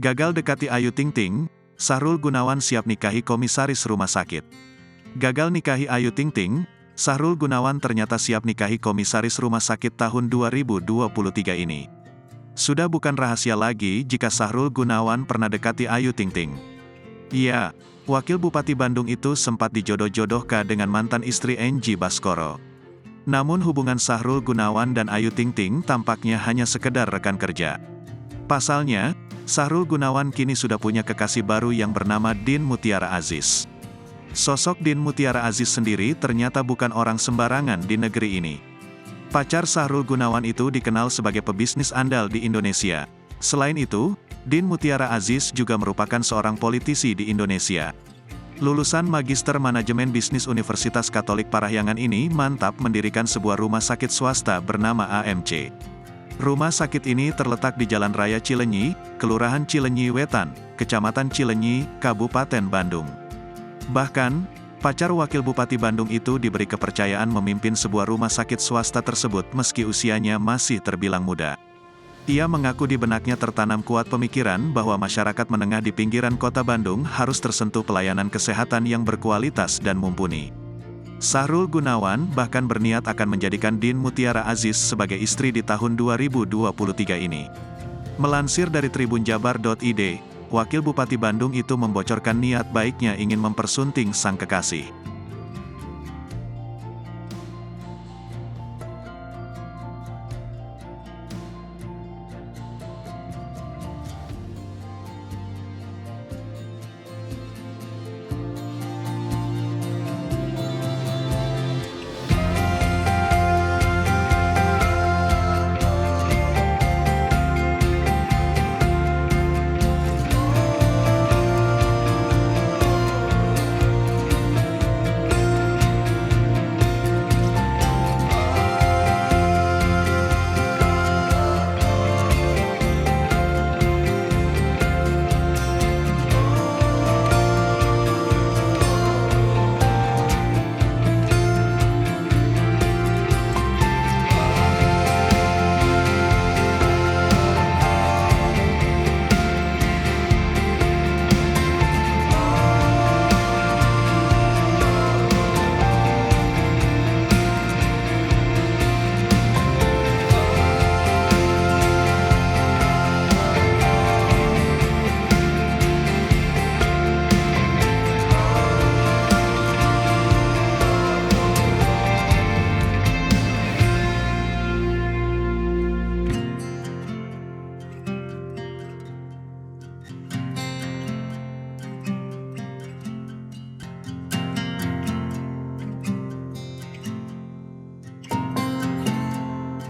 Gagal dekati Ayu Ting Ting, Sahrul Gunawan siap nikahi komisaris rumah sakit. Gagal nikahi Ayu Ting Ting, Sahrul Gunawan ternyata siap nikahi komisaris rumah sakit tahun 2023 ini. Sudah bukan rahasia lagi jika Sahrul Gunawan pernah dekati Ayu Ting Ting. Iya, Wakil Bupati Bandung itu sempat dijodoh-jodohkan dengan mantan istri Enji Baskoro. Namun hubungan Sahrul Gunawan dan Ayu Ting Ting tampaknya hanya sekedar rekan kerja. Pasalnya, Sahrul Gunawan kini sudah punya kekasih baru yang bernama Din Mutiara Aziz. Sosok Din Mutiara Aziz sendiri ternyata bukan orang sembarangan di negeri ini. Pacar Sahrul Gunawan itu dikenal sebagai pebisnis andal di Indonesia. Selain itu, Din Mutiara Aziz juga merupakan seorang politisi di Indonesia. Lulusan Magister Manajemen Bisnis Universitas Katolik Parahyangan ini mantap mendirikan sebuah rumah sakit swasta bernama AMC. Rumah sakit ini terletak di Jalan Raya Cilenyi, Kelurahan Cilenyi Wetan, Kecamatan Cilenyi, Kabupaten Bandung. Bahkan, pacar Wakil Bupati Bandung itu diberi kepercayaan memimpin sebuah rumah sakit swasta tersebut meski usianya masih terbilang muda. Ia mengaku di benaknya tertanam kuat pemikiran bahwa masyarakat menengah di pinggiran kota Bandung harus tersentuh pelayanan kesehatan yang berkualitas dan mumpuni. Sahrul Gunawan bahkan berniat akan menjadikan Din Mutiara Aziz sebagai istri di tahun 2023 ini. Melansir dari tribunjabar.id, Wakil Bupati Bandung itu membocorkan niat baiknya ingin mempersunting sang kekasih.